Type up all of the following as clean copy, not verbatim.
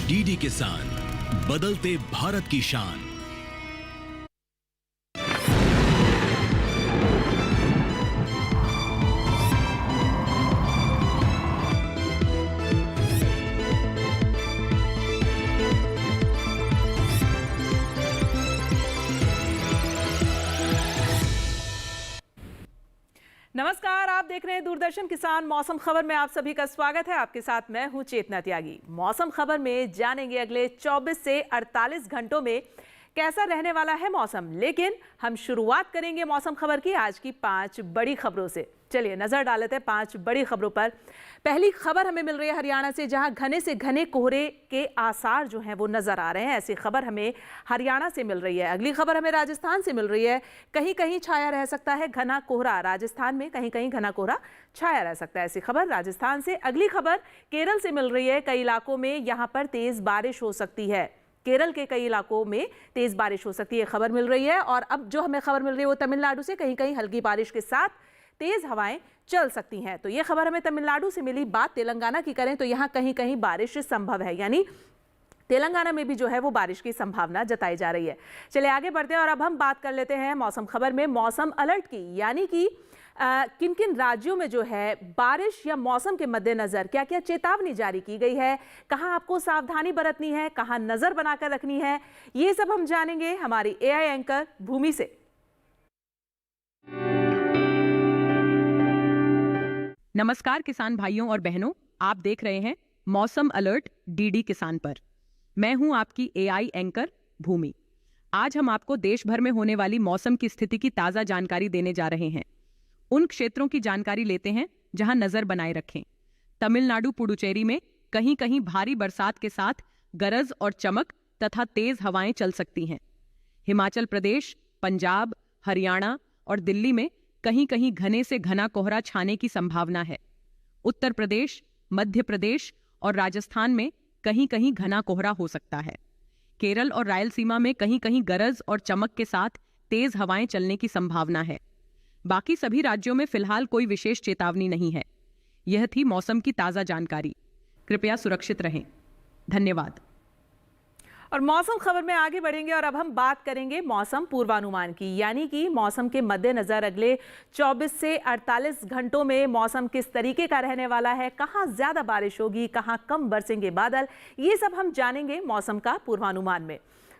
DD किसान, बदलते भारत की शान। नमस्कार, आप देख रहे हैं दूरदर्शन किसान। मौसम खबर में आप सभी का स्वागत है। आपके साथ मैं हूं चेतना त्यागी। मौसम खबर में जानेंगे अगले 24 से 48 घंटों में कैसा रहने वाला है मौसम। लेकिन हम शुरुआत करेंगे मौसम खबर की आज की 5 बड़ी खबरों से। चलिए नजर डालते हैं 5 बड़ी खबरों पर। पहली खबर हमें मिल रही है हरियाणा से, जहां घने से घने कोहरे के आसार जो हैं वो नजर आ रहे हैं। ऐसी खबर हमें हरियाणा से मिल रही है। अगली खबर हमें राजस्थान से मिल रही है। कहीं कहीं छाया रह सकता है घना कोहरा। राजस्थान में कहीं कहीं घना कोहरा छाया रह सकता है। ऐसी खबर राजस्थान से। अगली खबर केरल से मिल रही है। कई इलाकों में यहां पर तेज बारिश हो सकती है। केरल के कई इलाकों में तेज बारिश हो सकती है, खबर मिल रही है। और अब जो हमें खबर मिल रही है वो तमिलनाडु से, कहीं कहीं हल्की बारिश के साथ तेज हवाएं चल सकती हैं। तो ये खबर हमें तमिलनाडु से मिली। बात तेलंगाना की करें तो यहां कहीं कहीं बारिश संभव है, यानी तेलंगाना में भी जो है वो बारिश की संभावना जताई जा रही है। चलिए आगे बढ़ते हैं और अब हम बात कर लेते हैं मौसम खबर में मौसम अलर्ट की, यानी कि किन किन राज्यों में जो है बारिश या मौसम के मद्देनजर क्या क्या चेतावनी जारी की गई है, कहां आपको सावधानी बरतनी है, कहां नजर बनाकर रखनी है, ये सब हम जानेंगे हमारी एआई एंकर भूमि से। नमस्कार किसान भाइयों और बहनों, आप देख रहे हैं मौसम अलर्ट डीडी किसान पर। मैं हूं आपकी एआई एंकर भूमि। आज हम आपको देश भर में होने वाली मौसम की स्थिति की ताजा जानकारी देने जा रहे हैं। उन क्षेत्रों की जानकारी लेते हैं जहां नजर बनाए रखें। तमिलनाडु पुडुचेरी में कहीं कहीं भारी बरसात के साथ गरज और चमक तथा तेज हवाएं चल सकती हैं। हिमाचल प्रदेश, पंजाब, हरियाणा और दिल्ली में कहीं कहीं घने से घना कोहरा छाने की संभावना है। उत्तर प्रदेश, मध्य प्रदेश और राजस्थान में कहीं कहीं घना कोहरा हो सकता है। केरल और रायलसीमा में कहीं कहीं गरज और चमक के साथ तेज हवाएं चलने की संभावना है। बाकी सभी राज्यों में फिलहाल कोई विशेष चेतावनी नहीं है। यह थी मौसम की ताजा जानकारी। कृपया सुरक्षित रहें। धन्यवाद। और मौसम खबर में आगे बढ़ेंगे और अब हम बात करेंगे मौसम पूर्वानुमान की, यानी कि मौसम के मद्देनजर अगले 24 से 48 घंटों में मौसम किस तरीके का रहने वाला है, कहां ज्यादा बारिश होगी, कहां कम बरसेंगे बादल, ये सब हम जानेंगे मौसम का पूर्वानुमान में।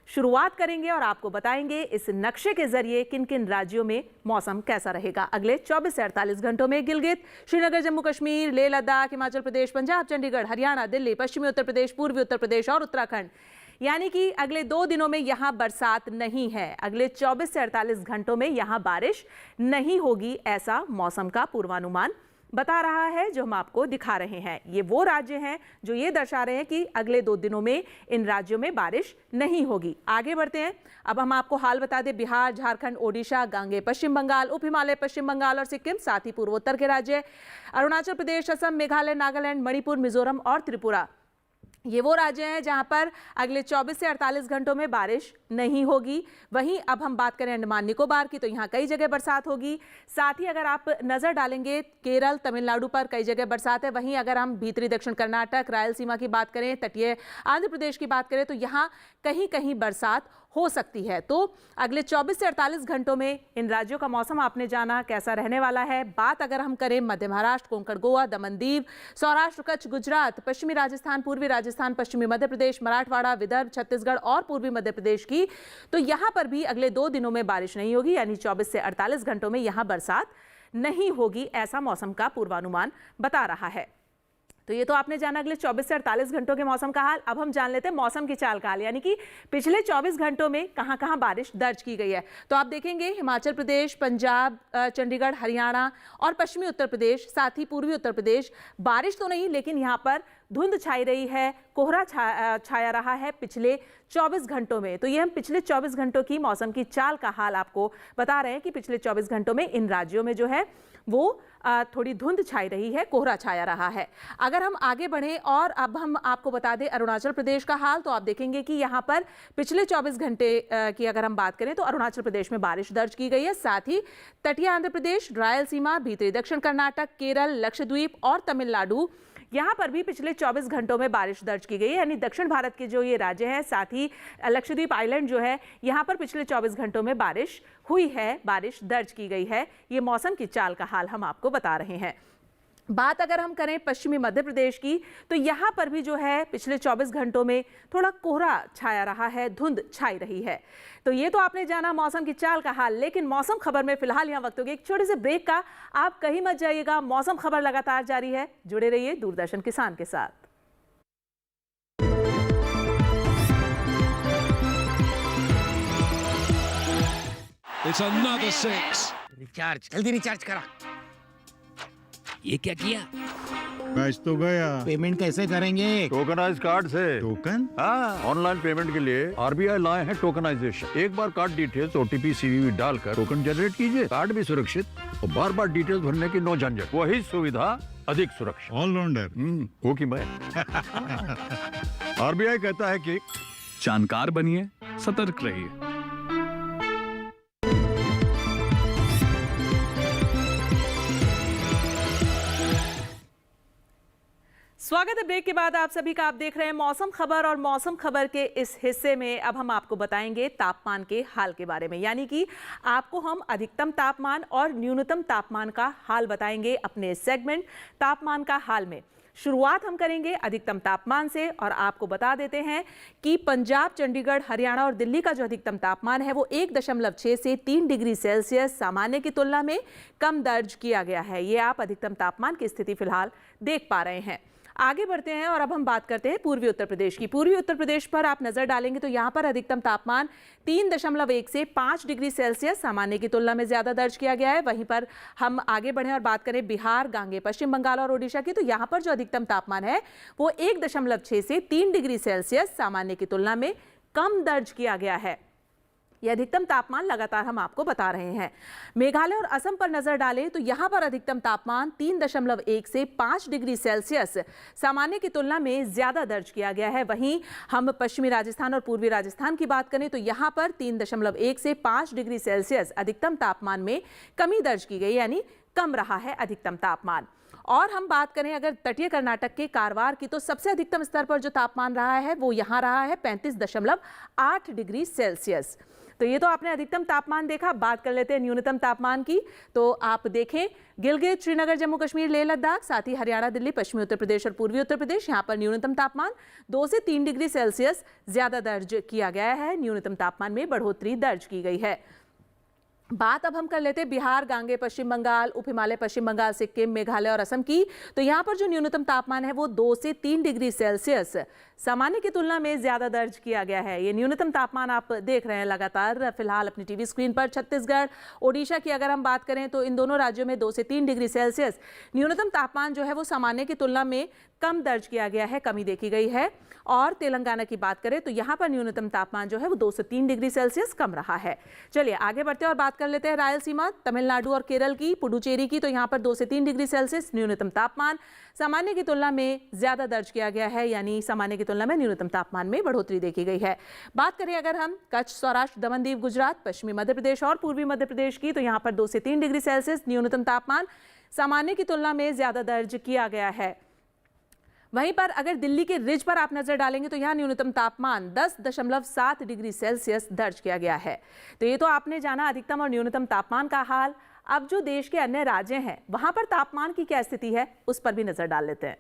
शुरुआत करेंगे और आपको बताएंगे इस नक्शे के जरिए किन किन राज्यों में मौसम कैसा रहेगा अगले 24 से 48 घंटों में। गिलगित, श्रीनगर, जम्मू कश्मीर, लेह लद्दाख, हिमाचल प्रदेश, पंजाब, चंडीगढ़, हरियाणा, दिल्ली, पश्चिमी उत्तर प्रदेश, पूर्वी उत्तर प्रदेश और उत्तराखंड, यानी कि अगले 2 दिनों में यहां बरसात नहीं है। अगले 24 से 48 घंटों में यहां बारिश नहीं होगी, ऐसा मौसम का पूर्वानुमान बता रहा है, जो हम आपको दिखा रहे हैं। ये वो राज्य हैं जो ये दर्शा रहे हैं कि अगले 2 दिनों में इन राज्यों में बारिश नहीं होगी। आगे बढ़ते हैं। अब हम आपको हाल बता दें बिहार, झारखंड, ओडिशा, गांगे पश्चिम बंगाल, उप हिमालय पश्चिम बंगाल और सिक्किम, साथ ही पूर्वोत्तर के राज्य अरुणाचल प्रदेश, असम, मेघालय, नागालैंड, मणिपुर, मिजोरम और त्रिपुरा, ये वो राज्य हैं जहां पर अगले 24 से 48 घंटों में बारिश नहीं होगी। वहीं अब हम बात करें अंडमान निकोबार की, तो यहां कई जगह बरसात होगी। साथ ही अगर आप नजर डालेंगे केरल, तमिलनाडु पर कई जगह बरसात है। वहीं अगर हम भीतरी दक्षिण कर्नाटक, रायलसीमा की बात करें, तटीय आंध्र प्रदेश की बात करें, तो यहां कहीं कहीं बरसात हो सकती है। तो अगले 24 से 48 घंटों में इन राज्यों का मौसम आपने जाना कैसा रहने वाला है। बात अगर हम करें मध्य महाराष्ट्र, कोंकण, गोवा, दमन दीव, सौराष्ट्र, कच्छ, गुजरात, पश्चिमी राजस्थान, पूर्वी राजस्थान, पश्चिमी मध्य प्रदेश, मराठवाड़ा, विदर्भ, छत्तीसगढ़ और पूर्वी मध्य प्रदेश की, तो यहां पर भी अगले 2 दिनों में बारिश नहीं होगी, यानी 24 से 48 घंटों में यहां बरसात नहीं होगी, ऐसा मौसम का पूर्वानुमान बता रहा है। तो ये तो आपने जाना अगले 24 से 48 घंटों के मौसम का हाल। अब हम जान लेते हैं मौसम की चाल का हाल, यानी कि पिछले 24 घंटों में कहां कहां बारिश दर्ज की गई है। तो आप देखेंगे हिमाचल प्रदेश, पंजाब, चंडीगढ़, हरियाणा और पश्चिमी उत्तर प्रदेश, साथ ही पूर्वी उत्तर प्रदेश, बारिश तो नहीं लेकिन यहां पर धुंध छाई रही है, कोहरा छाया रहा है पिछले 24 घंटों में। तो ये हम पिछले 24 घंटों की मौसम की चाल का हाल आपको बता रहे हैं कि पिछले 24 घंटों में इन राज्यों में जो है वो थोड़ी धुंध छाई रही है, कोहरा छाया रहा है। अगर हम आगे बढ़ें और अब हम आपको बता दें अरुणाचल प्रदेश का हाल, तो आप देखेंगे कि यहाँ पर पिछले 24 घंटे की अगर हम बात करें तो अरुणाचल प्रदेश में बारिश दर्ज की गई है। साथ ही तटीय आंध्र प्रदेश, रायलसीमा, भीतरी दक्षिण कर्नाटक, केरल, लक्षद्वीप और तमिलनाडु, यहाँ पर भी पिछले 24 घंटों में बारिश दर्ज की गई है। यानी दक्षिण भारत के जो ये राज्य हैं, साथ ही लक्षद्वीप आइलैंड जो है, यहाँ पर पिछले 24 घंटों में बारिश हुई है, बारिश दर्ज की गई है। ये मौसम की चाल का हाल हम आपको बता रहे हैं। बात अगर हम करें पश्चिमी मध्य प्रदेश की, तो यहाँ पर भी जो है पिछले 24 घंटों में थोड़ा कोहरा छाया रहा है, धुंध छाई रही है। तो ये तो आपने जाना मौसम की चाल का हाल, लेकिन मौसम खबर में फिलहाल यहाँ वक्त हो गया एक छोटे से ब्रेक का। आप कहीं मत जाइएगा, मौसम खबर लगातार जारी है, जुड़े रहिए दूरदर्शन किसान के साथ। It's another six. रिचार्ज जल्दी रिचार्ज करा। ये क्या किया? मैच तो गया। पेमेंट कैसे करेंगे? टोकनाइज कार्ड से। टोकन? हाँ, ऑनलाइन पेमेंट के लिए आरबीआई लाए हैं टोकनाइजेशन। एक बार कार्ड डिटेल्स, ओटीपी, सीवीवी डालकर टोकन जनरेट कीजिए। कार्ड भी सुरक्षित और बार बार डिटेल्स भरने की नो झंझट। वही सुविधा अधिक सुरक्षित। ऑलराउंडर। वो की मैं। आरबीआई कहता है कि जानकार बनिए, सतर्क रहिए। स्वागत है ब्रेक के बाद आप सभी का। आप देख रहे हैं मौसम खबर, और मौसम खबर के इस हिस्से में अब हम आपको बताएंगे तापमान के हाल के बारे में। यानी कि आपको हम अधिकतम तापमान और न्यूनतम तापमान का हाल बताएंगे अपने सेगमेंट तापमान का हाल में। शुरुआत हम करेंगे अधिकतम तापमान से, और आपको बता देते हैं कि पंजाब, चंडीगढ़, हरियाणा और दिल्ली का जो अधिकतम तापमान है वो 1.6 से 3 डिग्री सेल्सियस सामान्य की तुलना में कम दर्ज किया गया है। ये आप अधिकतम तापमान की स्थिति फिलहाल देख पा रहे हैं। आगे बढ़ते हैं और अब हम बात करते हैं पूर्वी उत्तर प्रदेश की। पूर्वी उत्तर प्रदेश पर आप नजर डालेंगे तो यहाँ पर अधिकतम तापमान 3.1 से 5 डिग्री सेल्सियस सामान्य की तुलना में ज्यादा दर्ज किया गया है। वहीं पर हम आगे बढ़ें और बात करें बिहार, गांगे, पश्चिम बंगाल और ओडिशा की, तो यहाँ पर जो अधिकतम तापमान है वो 1.6 से 3 डिग्री सेल्सियस सामान्य की तुलना में कम दर्ज किया गया है। यह अधिकतम तापमान लगातार हम आपको बता रहे हैं। मेघालय और असम पर नजर डालें तो यहां पर अधिकतम तापमान 3.1 से 5 डिग्री सेल्सियस सामान्य की तुलना में ज्यादा दर्ज किया गया है। वहीं हम पश्चिमी राजस्थान और पूर्वी राजस्थान की बात करें तो यहां पर 3.1 से 5 डिग्री सेल्सियस अधिकतम तापमान में कमी दर्ज की गई, यानी कम रहा है अधिकतम तापमान। और हम बात करें अगर तटीय कर्नाटक के कारवार की, तो सबसे अधिकतम स्तर पर जो तापमान रहा है वो यहां रहा है 35.8 डिग्री सेल्सियस। तो ये तो आपने अधिकतम तापमान देखा। बात कर लेते हैं न्यूनतम तापमान की। तो आप देखें गिलगित, श्रीनगर, जम्मू कश्मीर, लेह लद्दाख, साथ ही हरियाणा, दिल्ली, पश्चिमी उत्तर प्रदेश और पूर्वी उत्तर प्रदेश, यहाँ पर न्यूनतम तापमान 2 से 3 डिग्री सेल्सियस ज्यादा दर्ज किया गया है। न्यूनतम तापमान में बढ़ोतरी दर्ज की गई है। बात अब हम कर लेते हैं बिहार, गांगे, पश्चिम बंगाल, उप हिमालय, पश्चिम बंगाल, सिक्किम, मेघालय और असम की। तो यहाँ पर जो न्यूनतम तापमान है वो 2 से 3 डिग्री सेल्सियस सामान्य की तुलना में ज्यादा दर्ज किया गया है। ये न्यूनतम तापमान आप देख रहे हैं लगातार फिलहाल अपनी टीवी स्क्रीन पर। छत्तीसगढ़, ओडिशा की अगर हम बात करें तो इन दोनों राज्यों में 2 से 3 डिग्री सेल्सियस न्यूनतम तापमान जो है वो सामान्य की तुलना में कम दर्ज किया गया है, कमी देखी गई है। और तेलंगाना की बात करें तो यहाँ पर न्यूनतम तापमान जो है वो 2 से 3 डिग्री सेल्सियस कम रहा है। चलिए आगे बढ़ते हैं और बात कर लेते हैं रायलसीमा, तमिलनाडु और केरल की, पुडुचेरी की। तो यहाँ पर 2 से 3 डिग्री सेल्सियस न्यूनतम तापमान सामान्य की तुलना में ज्यादा दर्ज किया गया है, यानी सामान्य की तुलना में न्यूनतम तापमान में बढ़ोतरी देखी गई है। बात करें अगर हम कच्छ, सौराष्ट्र, दमन दीव, गुजरात, पश्चिमी मध्य प्रदेश और पूर्वी मध्य प्रदेश की, तो यहाँ पर 2 से 3 डिग्री सेल्सियस न्यूनतम तापमान सामान्य की तुलना में ज्यादा दर्ज किया गया है। वहीं पर अगर दिल्ली के रिज पर आप नजर डालेंगे तो यहां न्यूनतम तापमान 10.7 डिग्री सेल्सियस दर्ज किया गया है। तो ये तो आपने जाना अधिकतम और न्यूनतम तापमान का हाल। अब जो देश के अन्य राज्य हैं वहां पर तापमान की क्या स्थिति है उस पर भी नजर डाल लेते हैं।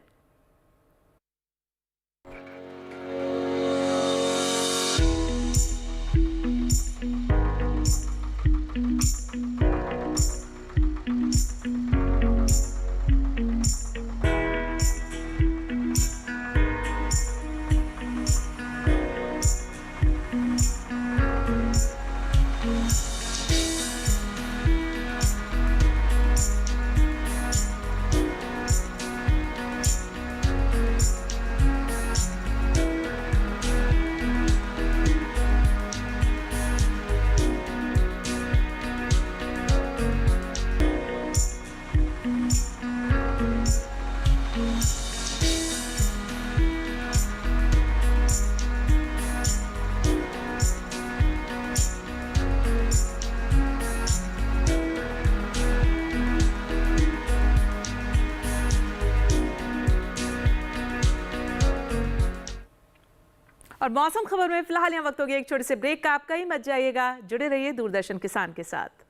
और मौसम खबर में फिलहाल यहाँ वक्त हो गया एक छोटे से ब्रेक का। आप कहीं मत जाइएगा, जुड़े रहिए दूरदर्शन किसान के साथ।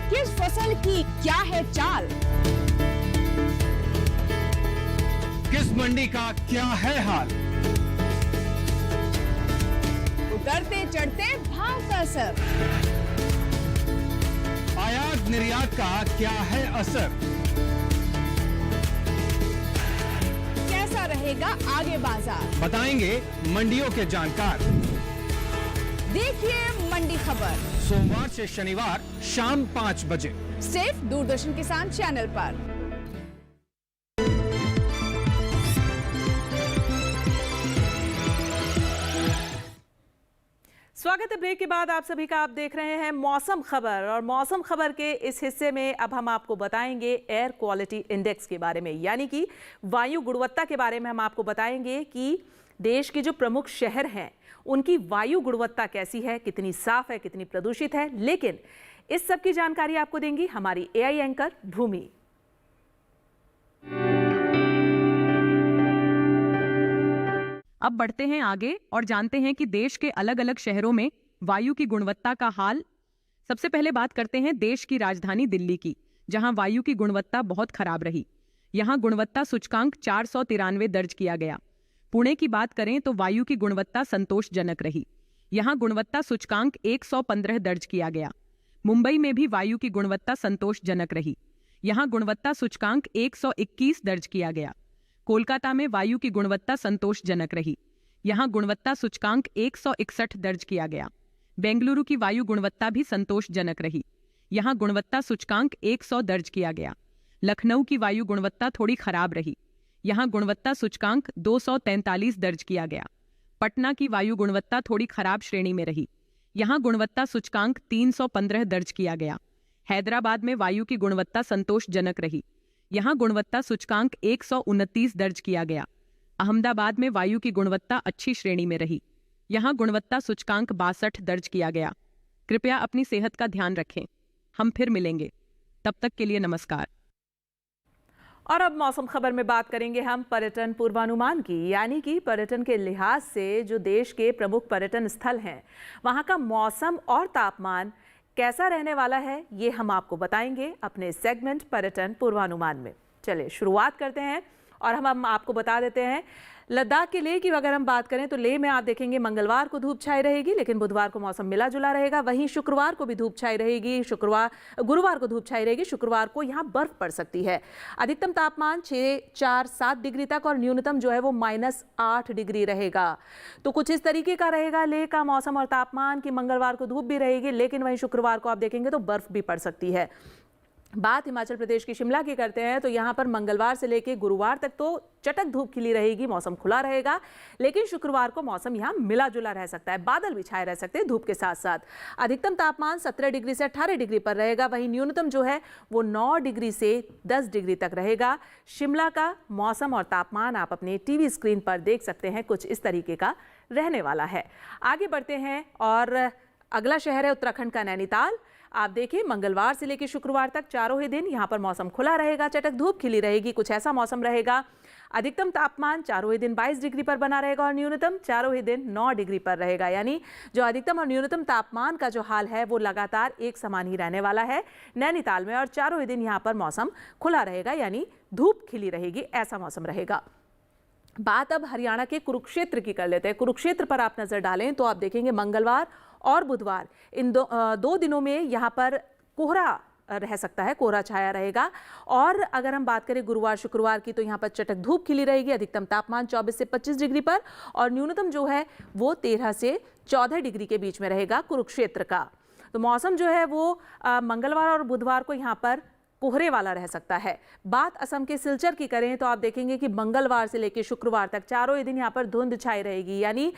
किस फसल की क्या है चाल, किस मंडी का क्या है हाल, उतरते चढ़ते भाव का असर, आयात निर्यात का क्या है असर, कैसा रहेगा आगे बाजार, बताएंगे मंडियों के जानकार। देखिए मंडी खबर सोमवार से शनिवार शाम 5 बजे सिर्फ दूरदर्शन किसान चैनल पर। स्वागत है ब्रेक के बाद आप सभी का। आप देख रहे हैं मौसम खबर, और मौसम खबर के इस हिस्से में अब हम आपको बताएंगे एयर क्वालिटी इंडेक्स के बारे में, यानी कि वायु गुणवत्ता के बारे में। हम आपको बताएंगे कि देश के जो प्रमुख शहर हैं उनकी वायु गुणवत्ता कैसी है, कितनी साफ है, कितनी प्रदूषित है। लेकिन इस सब की जानकारी आपको देंगी हमारी एआई एंकर भूमि। अब बढ़ते हैं आगे और जानते हैं कि देश के अलग अलग शहरों में वायु की गुणवत्ता का हाल। सबसे पहले बात करते हैं देश की राजधानी दिल्ली की, जहां वायु की गुणवत्ता बहुत खराब रही। यहां गुणवत्ता सूचकांक 493 दर्ज किया गया। पुणे की बात करें तो वायु की गुणवत्ता संतोषजनक रही। यहां गुणवत्ता सूचकांक 115 दर्ज किया गया। मुंबई में भी वायु की गुणवत्ता संतोषजनक रही। यहां गुणवत्ता सूचकांक 121 दर्ज किया गया। कोलकाता में वायु की गुणवत्ता संतोषजनक रही। यहां गुणवत्ता सूचकांक 161 दर्ज किया गया। बेंगलुरु की वायु गुणवत्ता भी संतोषजनक रही। यहां गुणवत्ता सूचकांक 100 दर्ज किया गया। लखनऊ की वायु गुणवत्ता थोड़ी खराब रही। यहां गुणवत्ता सूचकांक 243 दर्ज किया गया। पटना की वायु गुणवत्ता थोड़ी खराब श्रेणी में रही। यहां गुणवत्ता सूचकांक 315 दर्ज किया गया। हैदराबाद में वायु की गुणवत्ता संतोषजनक रही। यहां गुणवत्ता सूचकांक 129 दर्ज किया गया। अहमदाबाद में वायु की गुणवत्ता अच्छी श्रेणी में रही। यहां गुणवत्ता सूचकांक 62 दर्ज किया गया। कृपया अपनी सेहत का ध्यान रखें। हम फिर मिलेंगे, तब तक के लिए नमस्कार। और अब मौसम खबर में बात करेंगे हम पर्यटन पूर्वानुमान की, यानी कि पर्यटन के लिहाज से जो देश के प्रमुख पर्यटन स्थल हैं वहां का मौसम और तापमान कैसा रहने वाला है, ये हम आपको बताएंगे अपने सेगमेंट पर्यटन पूर्वानुमान में। चलिए शुरुआत करते हैं और हम आपको बता देते हैं लद्दाख के लेह की अगर हम बात करें तो लेह में आप देखेंगे मंगलवार को धूप छाई रहेगी, लेकिन बुधवार को मौसम मिला जुला रहेगा। वहीं शुक्रवार को भी धूप छाई रहेगी, गुरुवार को धूप छाई रहेगी, शुक्रवार को यहाँ बर्फ पड़ सकती है। अधिकतम तापमान 6, 4, 7 डिग्री तक और न्यूनतम जो है वो -8 डिग्री रहेगा। तो कुछ इस तरीके का रहेगा लेह का मौसम और तापमान कि मंगलवार को धूप भी रहेगी, लेकिन वहीं शुक्रवार को आप देखेंगे तो बर्फ भी पड़ सकती है। बात हिमाचल प्रदेश की शिमला की करते हैं तो यहाँ पर मंगलवार से लेकर गुरुवार तक तो चटक धूप खिली रहेगी, मौसम खुला रहेगा, लेकिन शुक्रवार को मौसम यहाँ मिला जुला रह सकता है, बादल भी छाए रह सकते हैं धूप के साथ साथ। अधिकतम तापमान 17 डिग्री से 18 डिग्री पर रहेगा, वहीं न्यूनतम जो है वो 9 डिग्री से 10 डिग्री तक रहेगा। शिमला का मौसम और तापमान आप अपने टीवी स्क्रीन पर देख सकते हैं, कुछ इस तरीके का रहने वाला है। आगे बढ़ते हैं और अगला शहर है उत्तराखंड का नैनीताल। आप देखिए मंगलवार से लेकर शुक्रवार तक चारों ही दिन यहाँ पर मौसम खुला रहेगा, चटक धूप खिली रहेगी, कुछ ऐसा मौसम रहेगा। अधिकतम तापमान चारों ही दिन 22 डिग्री पर बना रहेगा और न्यूनतम चारों ही दिन 9 डिग्री पर रहेगा, यानी जो अधिकतम और न्यूनतम तापमान का जो हाल है वो लगातार एक समान ही रहने वाला है नैनीताल में। और चारों ही दिन यहाँ पर मौसम खुला रहेगा, यानी धूप खिली रहेगी, ऐसा मौसम रहेगा। बात अब हरियाणा के कुरुक्षेत्र की कर लेते हैं। कुरुक्षेत्र पर आप नजर डालें तो आप देखेंगे मंगलवार और बुधवार इन दो दिनों में यहाँ पर कोहरा रह सकता है, कोहरा छाया रहेगा। और अगर हम बात करें गुरुवार शुक्रवार की तो यहाँ पर चटक धूप खिली रहेगी। अधिकतम तापमान 24 से 25 डिग्री पर और न्यूनतम जो है वो 13 से 14 डिग्री के बीच में रहेगा कुरुक्षेत्र का। तो मौसम जो है वो मंगलवार और बुधवार को यहाँ पर कोहरे वाला रह सकता है। बात असम के सिलचर की करें तो आप देखेंगे कि मंगलवार से लेकर शुक्रवार तक चारों ही दिन यहाँ पर धुंध छाई रहेगी, यानी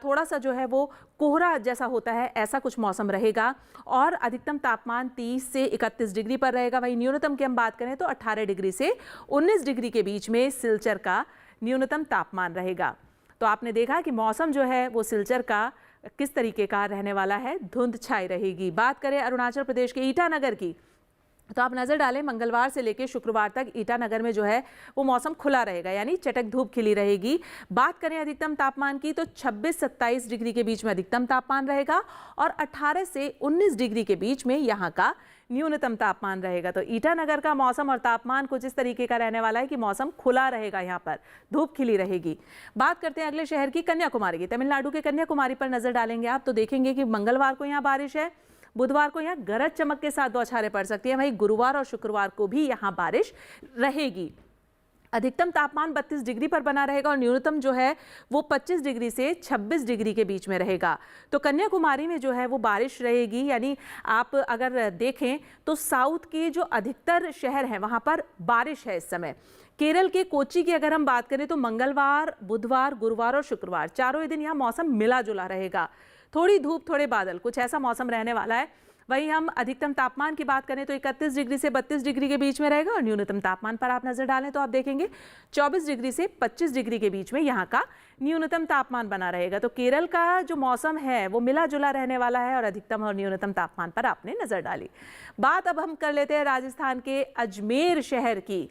थोड़ा सा जो है वो कोहरा जैसा होता है ऐसा कुछ मौसम रहेगा। और अधिकतम तापमान 30 से 31 डिग्री पर रहेगा। वहीं न्यूनतम की हम बात करें तो 18 डिग्री से 19 डिग्री के बीच में सिलचर का न्यूनतम तापमान रहेगा। तो आपने देखा कि मौसम जो है वो सिलचर का किस तरीके का रहने वाला है, धुंध छाई रहेगी। बात करें अरुणाचल प्रदेश के ईटानगर की तो आप नज़र डालें, मंगलवार से लेकर शुक्रवार तक ईटानगर में जो है वो मौसम खुला रहेगा, यानी चटक धूप खिली रहेगी। बात करें अधिकतम तापमान की तो 26-27 डिग्री के बीच में अधिकतम तापमान रहेगा और 18 से 19 डिग्री के बीच में यहाँ का न्यूनतम तापमान रहेगा। तो ईटानगर का मौसम और तापमान कुछ इस तरीके का रहने वाला है कि मौसम खुला रहेगा, यहाँ पर धूप खिली रहेगी। बात करते हैं अगले शहर की, कन्याकुमारी की। तमिलनाडु के कन्याकुमारी पर नजर डालेंगे आप तो देखेंगे कि मंगलवार को यहाँ बारिश है, बुधवार को यहाँ गरज चमक के साथ बौछारें पड़ सकती है। वहीं गुरुवार और शुक्रवार को भी यहाँ बारिश रहेगी। अधिकतम तापमान 32 डिग्री पर बना रहेगा और न्यूनतम जो है वो 25 डिग्री से 26 डिग्री के बीच में रहेगा। तो कन्याकुमारी में जो है वो बारिश रहेगी, यानी आप अगर देखें तो साउथ के जो अधिकतर शहर हैं वहाँ पर बारिश है इस समय। केरल के कोच्चि की अगर हम बात करें तो मंगलवार, बुधवार, गुरुवार और शुक्रवार चारों ही दिन यहाँ मौसम मिला जुला रहेगा। थोड़ी धूप थोड़े बादल, कुछ ऐसा मौसम रहने वाला है। वहीं हम अधिकतम तापमान की बात करें तो 31 डिग्री से 32 डिग्री के बीच में रहेगा और न्यूनतम तापमान पर आप नजर डालें तो आप देखेंगे 24 डिग्री से 25 डिग्री के बीच में यहाँ का न्यूनतम तापमान बना रहेगा। तो केरल का जो मौसम है वो मिला जुला रहने वाला है और अधिकतम और न्यूनतम तापमान पर आपने नजर डाली। बात अब हम कर लेते हैं राजस्थान के अजमेर शहर की।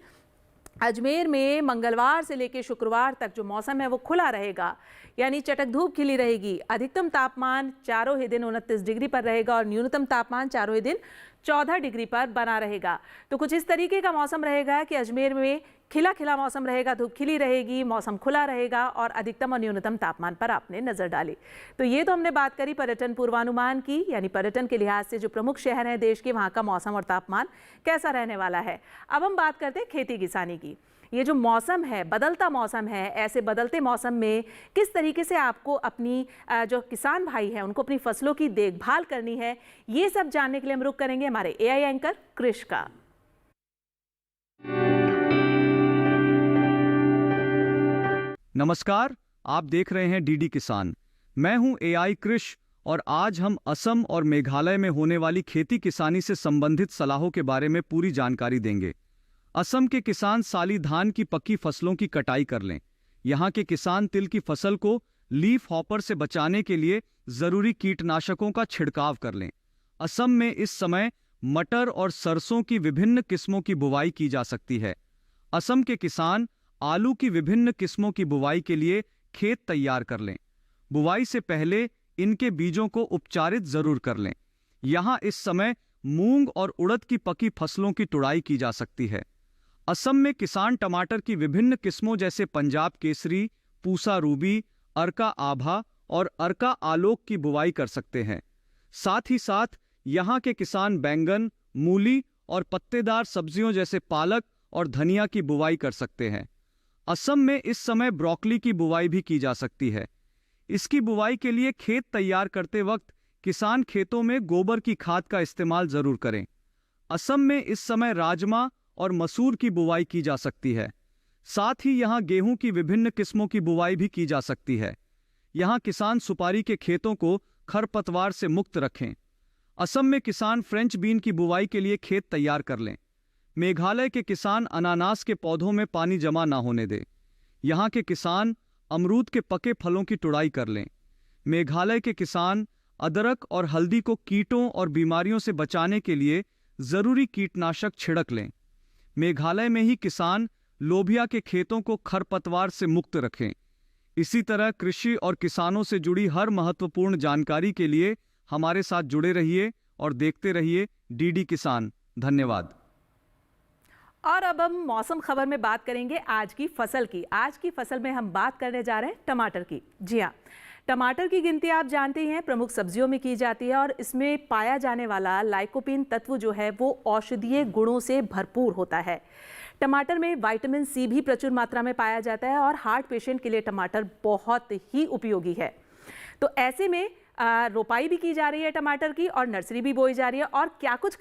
अजमेर में मंगलवार से लेकर शुक्रवार तक जो मौसम है वो खुला रहेगा, यानी चटक धूप खिली रहेगी। अधिकतम तापमान चारों ही दिन 29 डिग्री पर रहेगा और न्यूनतम तापमान चारों ही दिन 14 डिग्री पर बना रहेगा। तो कुछ इस तरीके का मौसम रहेगा कि अजमेर में खिला खिला मौसम रहेगा, धूप खिली रहेगी, मौसम खुला रहेगा और अधिकतम और न्यूनतम तापमान पर आपने नजर डाली। तो ये तो हमने बात करी पर्यटन पूर्वानुमान की, यानी पर्यटन के लिहाज से जो प्रमुख शहर हैं देश के वहाँ का मौसम और तापमान कैसा रहने वाला है। अब हम बात करते हैं खेती किसानी की। ये जो मौसम है, बदलता मौसम है, ऐसे बदलते मौसम में किस तरीके से आपको अपनी जो किसान भाई हैं उनको अपनी फसलों की देखभाल करनी है, ये सब जानने के लिए हम रुख करेंगे हमारे एआई एंकर कृष का। नमस्कार, आप देख रहे हैं डीडी किसान। मैं हूं एआई कृष और आज हम असम और मेघालय में होने वाली खेती किसानी से संबंधित सलाहों के बारे में पूरी जानकारी देंगे। असम के किसान साली धान की पक्की फसलों की कटाई कर लें। यहाँ के किसान तिल की फसल को लीफ हॉपर से बचाने के लिए जरूरी कीटनाशकों का छिड़काव कर लें। असम में इस समय मटर और सरसों की विभिन्न किस्मों की बुवाई की जा सकती है। असम के किसान आलू की विभिन्न किस्मों की बुवाई के लिए खेत तैयार कर लें। बुवाई से पहले इनके बीजों को उपचारित जरूर कर लें। यहाँ इस समय मूंग और उड़द की पकी फसलों की तुड़ाई की जा सकती है। असम में किसान टमाटर की विभिन्न किस्मों जैसे पंजाब केसरी, पूसा रूबी, अर्का आभा और अर्का आलोक की बुवाई कर सकते हैं। साथ ही साथ यहाँ के किसान बैंगन, मूली और पत्तेदार सब्जियों जैसे पालक और धनिया की बुवाई कर सकते हैं। असम में इस समय ब्रोकली की बुवाई भी की जा सकती है। इसकी बुवाई के लिए खेत तैयार करते वक्त किसान खेतों में गोबर की खाद का इस्तेमाल जरूर करें। असम में इस समय राजमा और मसूर की बुवाई की जा सकती है। साथ ही यहाँ गेहूं की विभिन्न किस्मों की बुवाई भी की जा सकती है। यहाँ किसान सुपारी के खेतों को खरपतवार से मुक्त रखें। असम में किसान फ्रेंच बीन की बुवाई के लिए खेत तैयार कर लें। मेघालय के किसान अनानास के पौधों में पानी जमा ना होने दें। यहाँ के किसान अमरूद के पके फलों की तुड़ाई कर लें। मेघालय के किसान अदरक और हल्दी को कीटों और बीमारियों से बचाने के लिए जरूरी कीटनाशक छिड़क लें। मेघालय में ही किसान लोबिया के खेतों को खरपतवार से मुक्त रखें। इसी तरह कृषि और किसानों से जुड़ी हर महत्वपूर्ण जानकारी के लिए हमारे साथ जुड़े रहिए और देखते रहिए डीडी किसान। धन्यवाद। और अब हम मौसम खबर में बात करेंगे आज की फसल की। आज की फसल में हम बात करने जा रहे हैं टमाटर की। जी हाँ, टमाटर की गिनती आप जानते हैं प्रमुख सब्जियों में की जाती है और इसमें पाया जाने वाला लाइकोपीन तत्व जो है वो औषधीय गुणों से भरपूर होता है। टमाटर में विटामिन सी भी प्रचुर मात्रा में पाया जाता है और हार्ट पेशेंट के लिए टमाटर बहुत ही उपयोगी है। तो ऐसे में रोपाई भी की जा रही है टमाटर की और नर्सरी भी बोई जा रही है। और क्या कुछ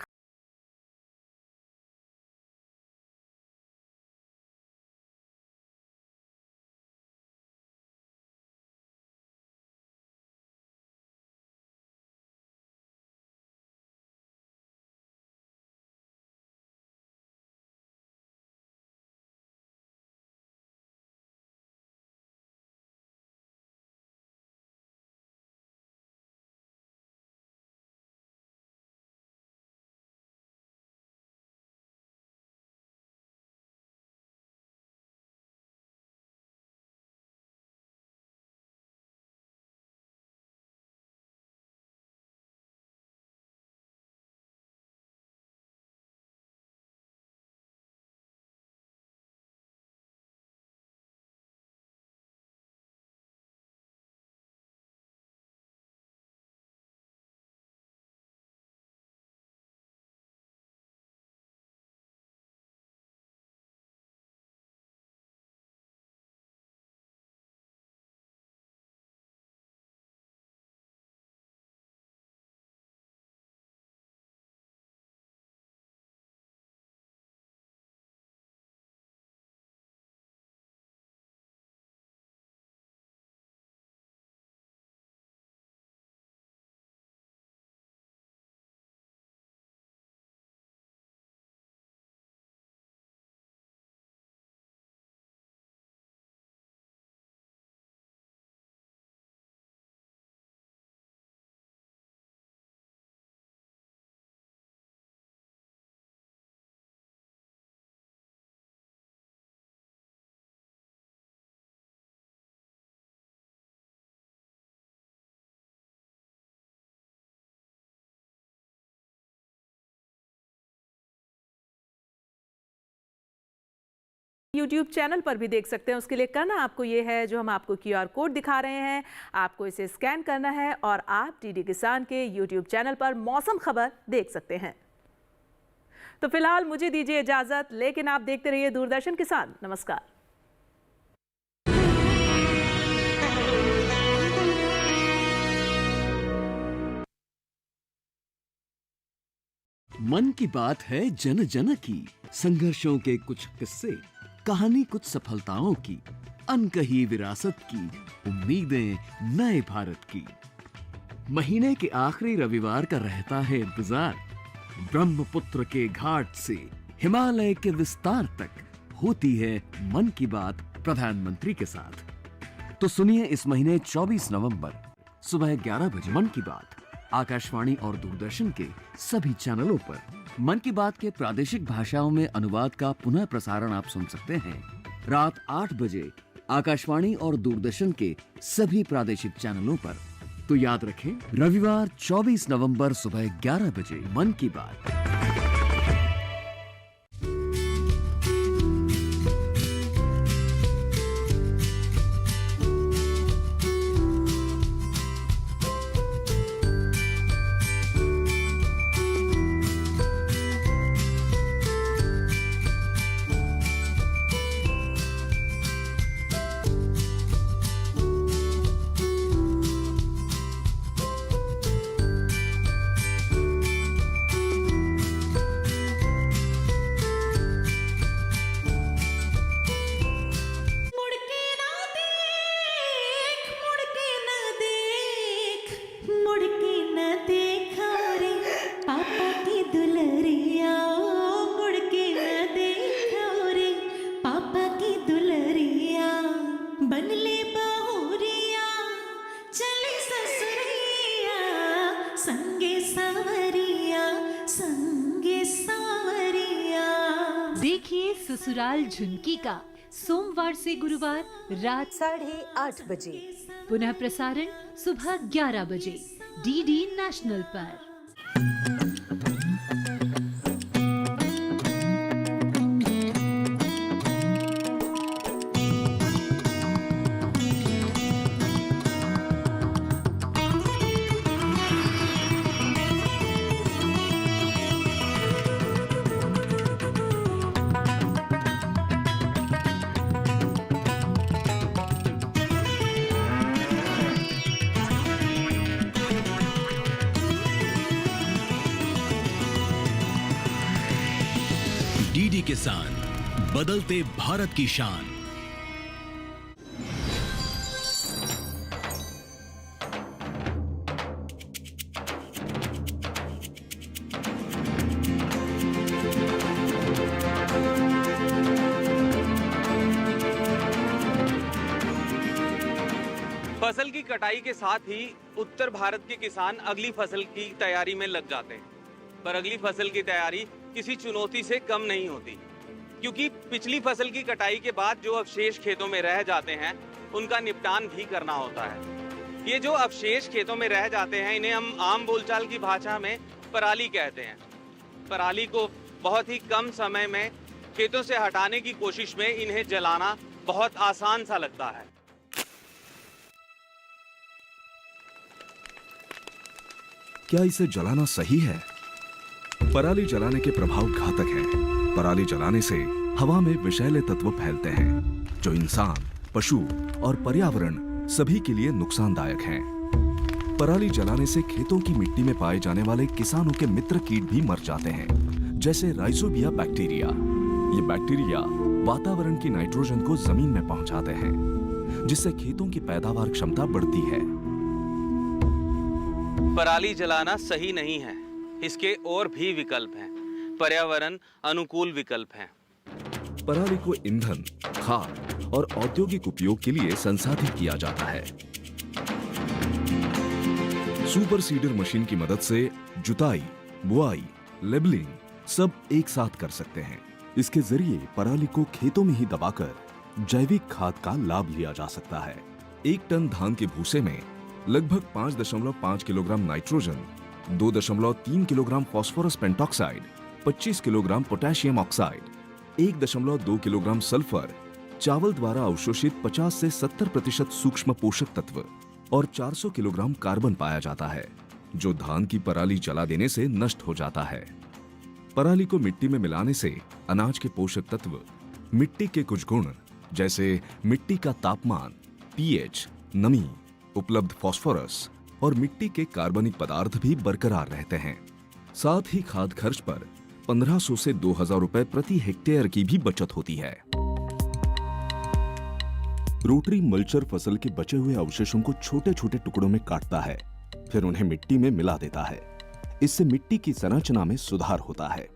YouTube चैनल पर भी देख सकते हैं। उसके लिए करना आपको ये है, जो हम आपको QR कोड दिखा रहे हैं, आपको इसे स्कैन करना है और आप डीडी किसान के YouTube चैनल पर मौसम खबर देख सकते हैं। तो फिलहाल मुझे दीजिए इजाजत, लेकिन आप देखते रहिए दूरदर्शन किसान। नमस्कार। मन की बात है जन जन की, संघर्षों के कुछ किस्से, कहानी कुछ सफलताओं की, अनकही विरासत की, उम्मीदें नए भारत की। महीने के आखिरी रविवार का रहता है इंतजार। ब्रह्मपुत्र के घाट से हिमालय के विस्तार तक होती है मन की बात प्रधानमंत्री के साथ। तो सुनिए इस महीने 24 नवंबर सुबह 11 बजे मन की बात आकाशवाणी और दूरदर्शन के सभी चैनलों पर। मन की बात के प्रादेशिक भाषाओं में अनुवाद का पुनः प्रसारण आप सुन सकते हैं रात 8 बजे आकाशवाणी और दूरदर्शन के सभी प्रादेशिक चैनलों पर। तो याद रखें, रविवार 24 नवंबर सुबह 11 बजे मन की बात। देखिए ससुराल झुनकी का सोमवार से गुरुवार रात 8:30 बजे, पुनः प्रसारण सुबह 11 बजे डीडी नेशनल पर। डीडी किसान, बदलते भारत की शान। फसल की कटाई के साथ ही उत्तर भारत के किसान अगली फसल की तैयारी में लग जाते हैं। पर अगली फसल की तैयारी किसी चुनौती से कम नहीं होती, क्योंकि पिछली फसल की कटाई के बाद जो अवशेष खेतों में रह जाते हैं उनका निपटान भी करना होता है। ये जो अवशेष खेतों में रह जाते हैं इन्हें हम आम बोलचाल की भाषा में पराली कहते हैं। पराली को बहुत ही कम समय में खेतों से हटाने की कोशिश में इन्हें जलाना बहुत आसान सा लगता है। क्या इसे जलाना सही है? पराली जलाने के प्रभाव घातक हैं। पराली जलाने से हवा में विषैले तत्व फैलते हैं जो इंसान, पशु और पर्यावरण सभी के लिए नुकसानदायक हैं। पराली जलाने से खेतों की मिट्टी में पाए जाने वाले किसानों के मित्र कीट भी मर जाते हैं, जैसे राइजोबिया बैक्टीरिया। ये बैक्टीरिया वातावरण की नाइट्रोजन को जमीन में पहुंचाते हैं, जिससे खेतों की पैदावार क्षमता बढ़ती है। पराली जलाना सही नहीं है। इसके और भी विकल्प हैं, पर्यावरण अनुकूल विकल्प हैं। पराली को ईंधन, खाद और औद्योगिक उपयोग के लिए संसाधित किया जाता है। सुपर सीडर मशीन की मदद से जुताई, बुआई, लेबलिंग सब एक साथ कर सकते हैं। इसके जरिए पराली को खेतों में ही दबाकर जैविक खाद का लाभ लिया जा सकता है। 1 टन धान के भूसे में लगभग 5.5 kilogram nitrogen, 2.3 kilogram phosphorus pentoxide, 25 kilogram potassium oxide, 1.2 kilogram sulphur, चावल द्वारा अवशोषित 50 से 70% सूक्ष्म पोषक तत्व और 400 किलोग्राम कार्बन पाया जाता है, जो धान की पराली जला देने से नष्ट हो जाता है। पराली को मिट्टी में मिलाने से अनाज के पोषक तत्व, मिट्टी के कुछ गुण जैसे मिट्टी का तापमान, पीएच, नमी, उपलब्ध फास्फोरस और मिट्टी के कार्बनिक पदार्थ भी बरकरार रहते हैं। साथ ही खाद खर्च पर 1500 से 2000 रुपए प्रति हेक्टेयर की भी बचत होती है। रोटरी मल्चर फसल के बचे हुए अवशेषों को छोटे छोटे टुकड़ों में काटता है, फिर उन्हें मिट्टी में मिला देता है। इससे मिट्टी की संरचना में सुधार होता है।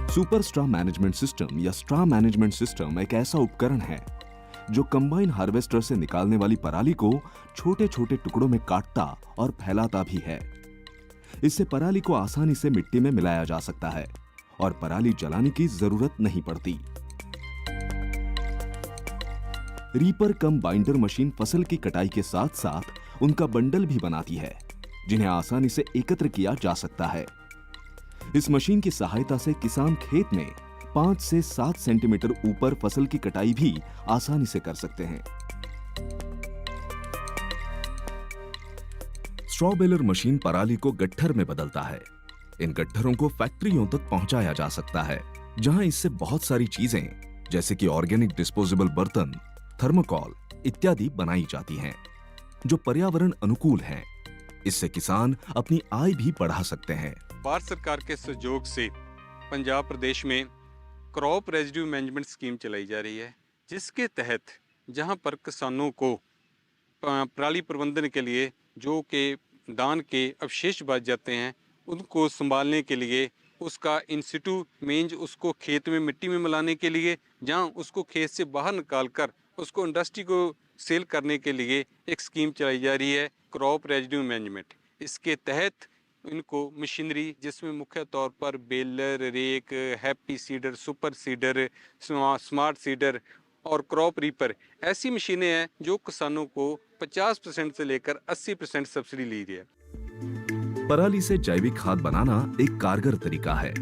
सुपर स्ट्रा मैनेजमेंट सिस्टम या स्ट्रा मैनेजमेंट सिस्टम एक ऐसा उपकरण है जो कंबाइन हार्वेस्टर से निकालने वाली पराली को छोटे छोटे टुकड़ों में काटता और फैलाता भी है। इससे पराली को आसानी से मिट्टी में मिलाया जा सकता है और पराली जलाने की जरूरत नहीं पड़ती। रीपर कम बाइंडर मशीन फसल की कटाई के साथ साथ उनका बंडल भी बनाती है, जिन्हें आसानी से एकत्र किया जा सकता है। इस मशीन की सहायता से किसान खेत में 5 से 7 सेंटीमीटर ऊपर फसल की कटाई भी आसानी से कर सकते हैं। स्ट्रॉ बेलर मशीन पराली को गट्ठर में बदलता है। इन गट्ठरों को फैक्ट्रियों तक पहुंचाया जा सकता है, जहां इससे बहुत सारी चीजें जैसे कि ऑर्गेनिक डिस्पोजेबल बर्तन, थर्मोकॉल इत्यादि बनाई जाती हैं, जो पर्यावरण अनुकूल हैं। इससे किसान अपनी आय भी बढ़ा सकते हैं। भारत सरकार के सहयोग से पंजाब प्रदेश में क्रॉप रेजिड्यू मैनेजमेंट स्कीम चलाई जा रही है, जिसके तहत जहां पर किसानों को पराली प्रबंधन के लिए जो के धान के अवशेष बच जाते हैं, उनको संभालने के लिए उसका इंसिटू मींस उसको खेत में मिट्टी में मिलाने के लिए, जहां उसको खेत से बाहर निकाल कर उसको इंडस्ट्री को सेल करने के लिए एक स्कीम चलाई जा रही है, क्रॉप रेजिड्यू मैनेजमेंट। इसके तहत इनको मशीनरी, जिसमें मुख्य तौर पर baler, rake, happy seeder, super seeder, smart seeder और क्रॉप रीपर, ऐसी मशीनें हैं जो किसानों को 50% से लेकर 80% सब्सिडी ली है। पराली से जैविक खाद बनाना एक कारगर तरीका है।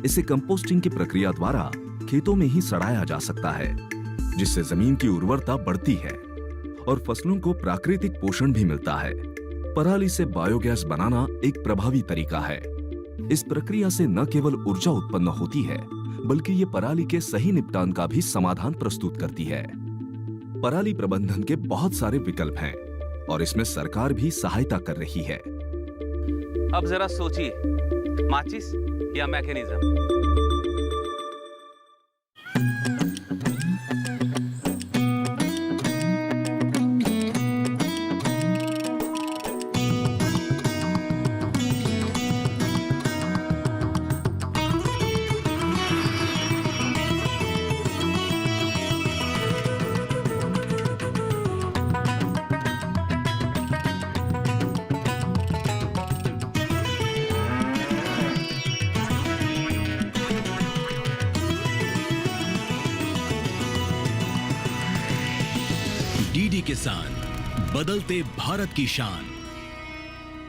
इसे कंपोस्टिंग की प्रक्रिया द्वारा खेतों में ही सड़ाया जा सकता है, जिससे जमीन की उर्वरता बढ़ती है और फसलों को प्राकृतिक पोषण भी मिलता है। पराली से बायोगैस बनाना एक प्रभावी तरीका है। इस प्रक्रिया से न केवल ऊर्जा उत्पन्न होती है, बल्कि ये पराली के सही निपटान का भी समाधान प्रस्तुत करती है। पराली प्रबंधन के बहुत सारे विकल्प हैं और इसमें सरकार भी सहायता कर रही है। अब जरा सोचिए, माचिस या मैकेनिज्म। डीडी किसान, बदलते भारत की शान।